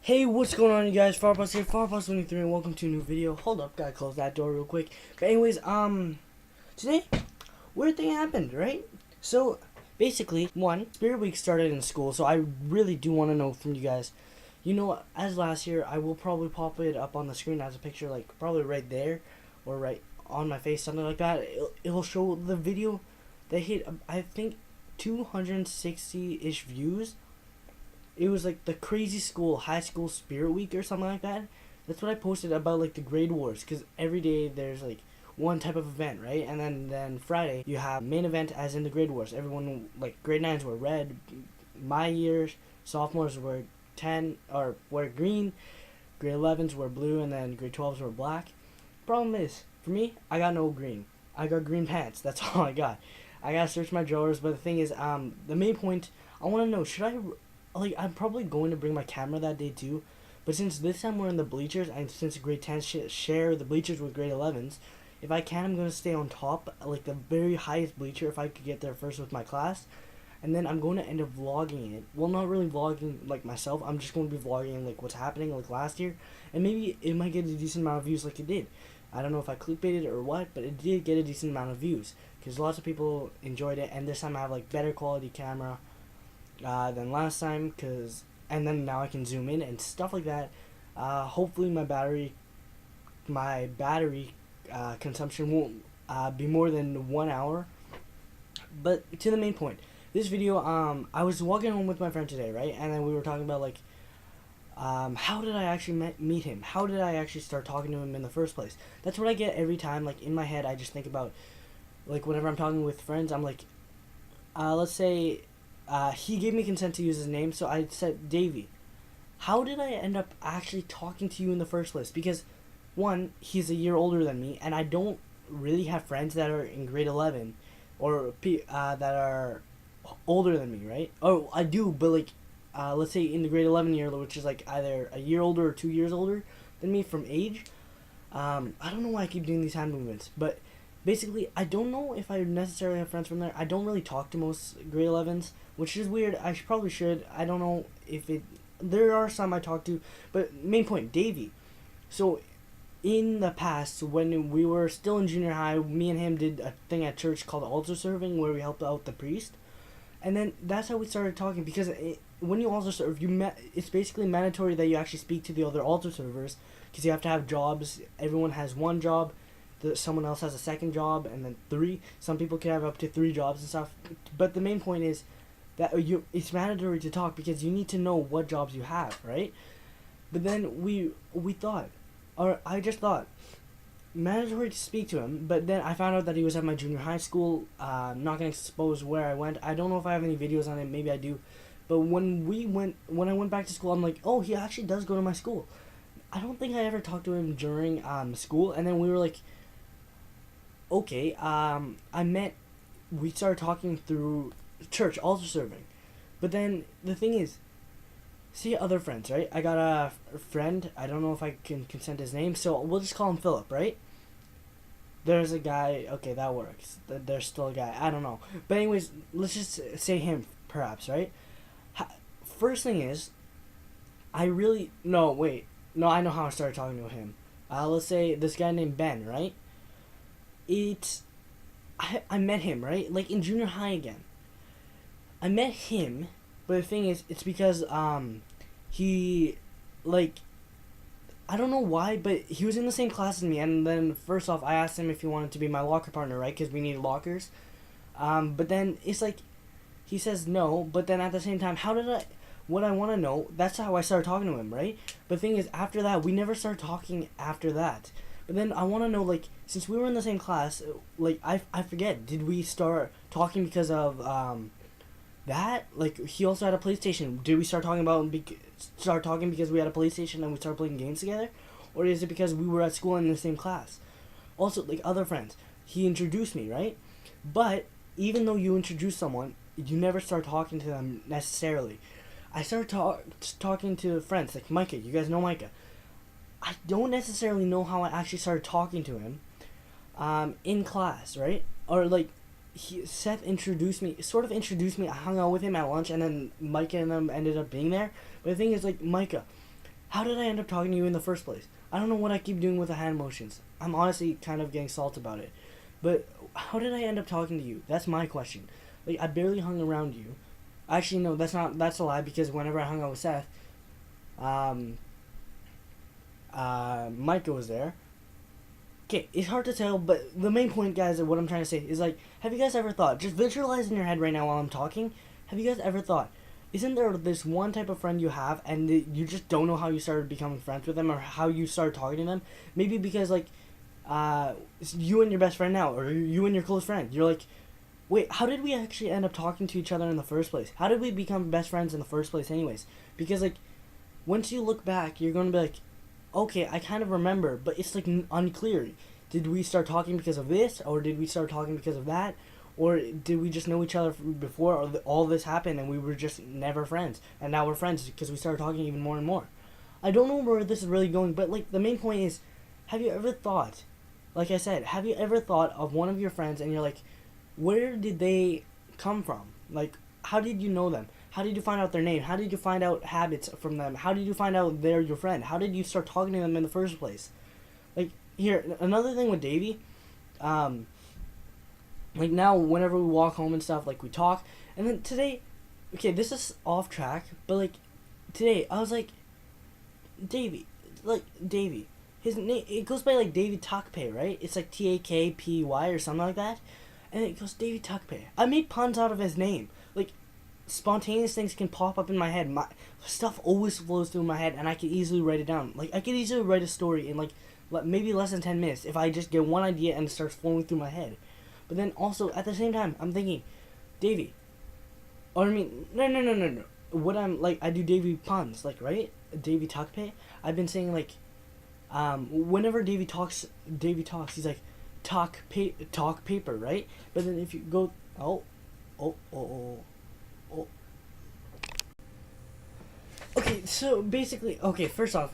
Hey, what's going on, you guys? Farboss here, Farboss23, and welcome to a new video. Hold up, gotta close that door real quick. But anyways, today, weird thing happened, right? So, basically, Spirit Week started in school, so I really do want to know from you guys. You know, as last year, I will probably pop it up on the screen as a picture, like, probably right there, or right on my face, something like that. It'll show the video that hit, I think, 260-ish views. It was like the crazy high school spirit week or something like that. That's what I posted about, like the grade wars, because every day there's like one type of event, right? And then Friday you have main event, as in the grade wars. Everyone, like grade 9s were red, my years sophomores were green, grade 11s were blue, and then grade 12s were black. Problem is, for me, I got no green. I got green pants. That's all I got. I gotta search my drawers. But the thing is, the main point, I want to know, should I, like, I'm probably going to bring my camera that day too, but since this time we're in the bleachers, and since grade 10s share the bleachers with grade 11s, if I can, I'm going to stay on top, like the very highest bleacher, if I could get there first with my class, and then I'm going to end up vlogging it. Well, not really vlogging like myself, I'm just going to be vlogging like what's happening like last year, and maybe it might get a decent amount of views like it did. I don't know if I clickbaited or what, but it did get a decent amount of views, because lots of people enjoyed it, and this time I have like better quality camera than last time, and then now I can zoom in and stuff like that. Hopefully my battery consumption won't be more than 1 hour. But to the main point, this video, I was walking home with my friend today, right? And then we were talking about like how did I actually meet him? How did I actually start talking to him in the first place? That's what I get every time. Like in my head, I just think about, like, whenever I'm talking with friends, I'm like, let's say he gave me consent to use his name, so I said, Davey, how did I end up actually talking to you in the first place? Because, one, he's a year older than me, and I don't really have friends that are in grade 11, or that are older than me, right? Oh, I do, but, like, let's say in the grade 11 year, which is, like, either a year older or 2 years older than me from age. I don't know why I keep doing these hand movements, but basically, I don't know if I necessarily have friends from there. I don't really talk to most grade 11s, which is weird. I probably should. I don't know if it... There are some I talk to, but main point, Davey. So, in the past, when we were still in junior high, me and him did a thing at church called altar serving, where we helped out the priest. And then that's how we started talking, because when you altar serve, it's basically mandatory that you actually speak to the other altar servers, because you have to have jobs. Everyone has one job. Someone else has a second job, and then 3. Some people can have up to 3 jobs and stuff. But the main point is that it's mandatory to talk, because you need to know what jobs you have, right? But then we thought, or I just thought, mandatory to speak to him. But then I found out that he was at my junior high school. I'm not gonna expose where I went. I don't know if I have any videos on it. Maybe I do. But when I went back to school, I'm like, oh, he actually does go to my school. I don't think I ever talked to him during school. And then we were like, okay, we started talking through church, altar serving. But then the thing is, see other friends, right? I got a friend, I don't know if I can consent his name, so we'll just call him Philip, right? There's a guy, okay, that works. There's still a guy, I don't know. But anyways, let's just say him, perhaps, right? First thing is, I know how I started talking to him. Let's say this guy named Ben, right? I met him, right? Like in junior high again. I met him, but the thing is, it's because, he, like, I don't know why, but he was in the same class as me, and then, first off, I asked him if he wanted to be my locker partner, right? Because we needed lockers. But then, it's like, he says no, but then at the same time, what I want to know, that's how I started talking to him, right? But the thing is, after that, we never started talking after that. But then I want to know, like, since we were in the same class, like, I forget, did we start talking because of, that? Like, he also had a PlayStation. Did we start talking because we had a PlayStation and we started playing games together? Or is it because we were at school in the same class? Also, like, other friends. He introduced me, right? But, even though you introduce someone, you never start talking to them necessarily. I started talking to friends, like Micah. You guys know Micah. I don't necessarily know how I actually started talking to him in class, right? Or, like, Seth sort of introduced me. I hung out with him at lunch, and then Micah and them ended up being there. But the thing is, like, Micah, how did I end up talking to you in the first place? I don't know what I keep doing with the hand motions. I'm honestly kind of getting salty about it. But how did I end up talking to you? That's my question. Like, I barely hung around you. Actually, no, that's a lie, because whenever I hung out with Seth, Micah was there. Okay, it's hard to tell, but the main point, guys, of what I'm trying to say is, like, have you guys ever thought, just visualize in your head right now while I'm talking, have you guys ever thought, isn't there this one type of friend you have, and you just don't know how you started becoming friends with them, or how you started talking to them? Maybe because, like, it's you and your best friend now, or you and your close friend, you're like, wait, how did we actually end up talking to each other in the first place? How did we become best friends in the first place anyways? Because, like, once you look back, you're going to be like, okay, I kind of remember, but it's, like, unclear. Did we start talking because of this, or did we start talking because of that? Or did we just know each other before all this happened and we were just never friends? And now we're friends because we started talking even more and more. I don't know where this is really going, but, like, the main point is, have you ever thought, like I said, have you ever thought of one of your friends and you're like, where did they come from? Like, how did you know them? How did you find out their name? How did you find out habits from them? How did you find out they're your friend? How did you start talking to them in the first place? Like, here, another thing with Davey, like, now whenever we walk home and stuff, like, we talk, and then today, okay, this is off track, but, like, today I was like, Davey, his name, it goes by, like, Davey Takpei, right? It's like Takpy or something like that, and it goes Davey Takpei. I made puns out of his name. Like, spontaneous things can pop up in my head. My stuff always flows through my head, and I can easily write it down. Like, I could easily write a story in, like, maybe less than 10 minutes if I just get one idea and it starts flowing through my head. But then also, at the same time, I'm thinking, Davey, or I mean, no. What I'm, like, I do Davey puns, like, right? Davey Takpei. I've been saying, like, whenever Davey talks, he's like, talk paper, right? But then if you go, oh. Okay, so basically, okay, first off,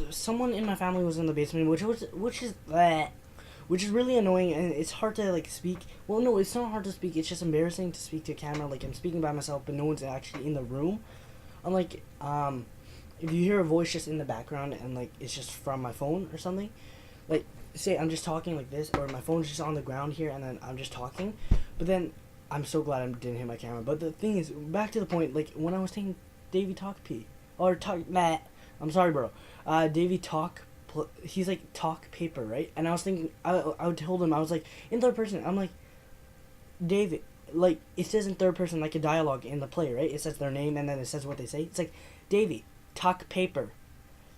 someone in my family was in the basement, which is really annoying, and it's hard to, like, speak. Well, no, it's not hard to speak. It's just embarrassing to speak to a camera. Like, I'm speaking by myself, but no one's actually in the room. Unlike, if you hear a voice just in the background and, like, it's just from my phone or something, like, say I'm just talking like this, or my phone's just on the ground here, and then I'm just talking, but then I'm so glad I didn't hit my camera. But the thing is, back to the point, like, when I was taking Davey Talk P, or Talk, I'm sorry, bro, Davey Talk, he's like talk paper, right? And I was thinking, I told him, I was like, in third person, I'm like, David, like, it says in third person, like a dialogue in the play, right? It says their name, and then it says what they say. It's like, Davey, talk paper.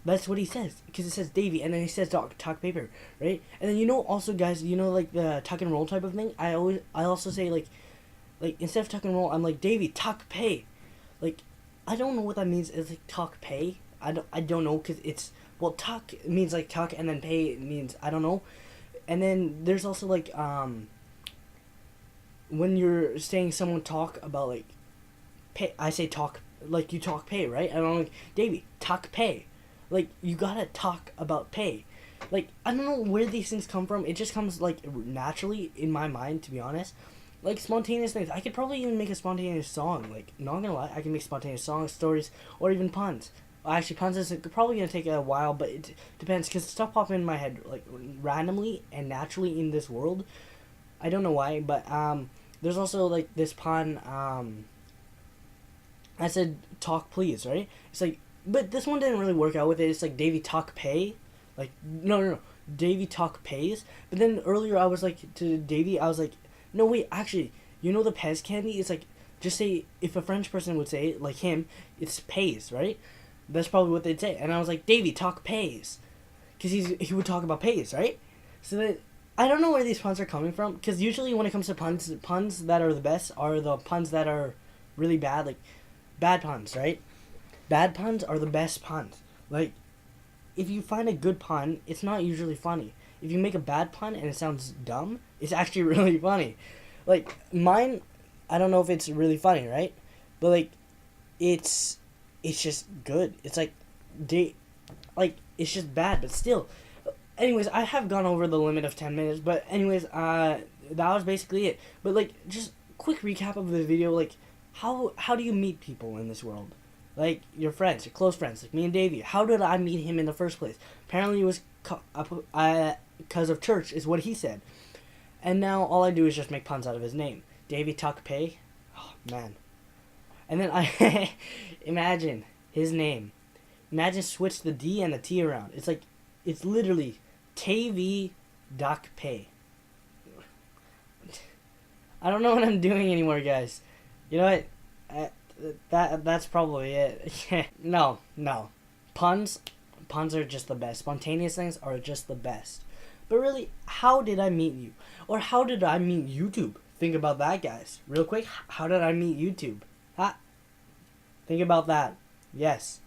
That's what he says, because it says Davey, and then he says talk paper, right? And then, you know, also, guys, you know, like, the tuck and roll type of thing, I also say, like, instead of tuck and roll, I'm like, Davey, talk pay. Like, I don't know what that means. It's like talk pay. I don't know, because it's, well, talk means, like, talk, and then pay means, I don't know. And then there's also, like, when you're saying someone talk about, like, pay, I say talk, like, you talk pay, right? And I'm like, Davey, talk pay. Like, you gotta talk about pay. Like, I don't know where these things come from. It just comes, like, naturally in my mind, to be honest. Like, spontaneous things. I could probably even make a spontaneous song. Like, not gonna lie, I can make spontaneous songs, stories, or even puns. Actually, puns is probably gonna take a while, but it depends, because stuff pops in my head, like, randomly and naturally in this world. I don't know why, but, there's also, like, this pun, I said, talk please, right? It's like, but this one didn't really work out with it. It's like, Davey talk pay. Like, no. Davey talk pays. But then earlier I was like, to Davey, I was like, no, wait, actually, you know the Pez candy? It's like, just say, if a French person would say it, like him, it's pays, right? That's probably what they'd say. And I was like, Davey talk pays. Because he would talk about pays, right? So that, I don't know where these puns are coming from. Because usually when it comes to puns that are the best are the puns that are really bad. Like, bad puns, right? Bad puns are the best puns. Like, if you find a good pun, it's not usually funny. If you make a bad pun and it sounds dumb, it's actually really funny. Like, mine, I don't know if it's really funny, right? But, like, it's just good. It's like, it's just bad, but still. Anyways, I have gone over the limit of 10 minutes, but anyways, that was basically it. But, like, just quick recap of the video, like, how do you meet people in this world? Like your friends, your close friends, like me and Davey. How did I meet him in the first place? Apparently it was because of church, is what he said. And now all I do is just make puns out of his name. Davey Tuck Pay. Oh, man. And then I imagine his name. Imagine switch the D and the T around. It's like, it's literally TV Duck Pay. I don't know what I'm doing anymore, guys. You know what? That's probably it. No. Puns are just the best. Spontaneous things are just the best. But really, how did I meet you? Or how did I meet YouTube? Think about that, guys. Real quick, how did I meet YouTube? Think about that. Yes.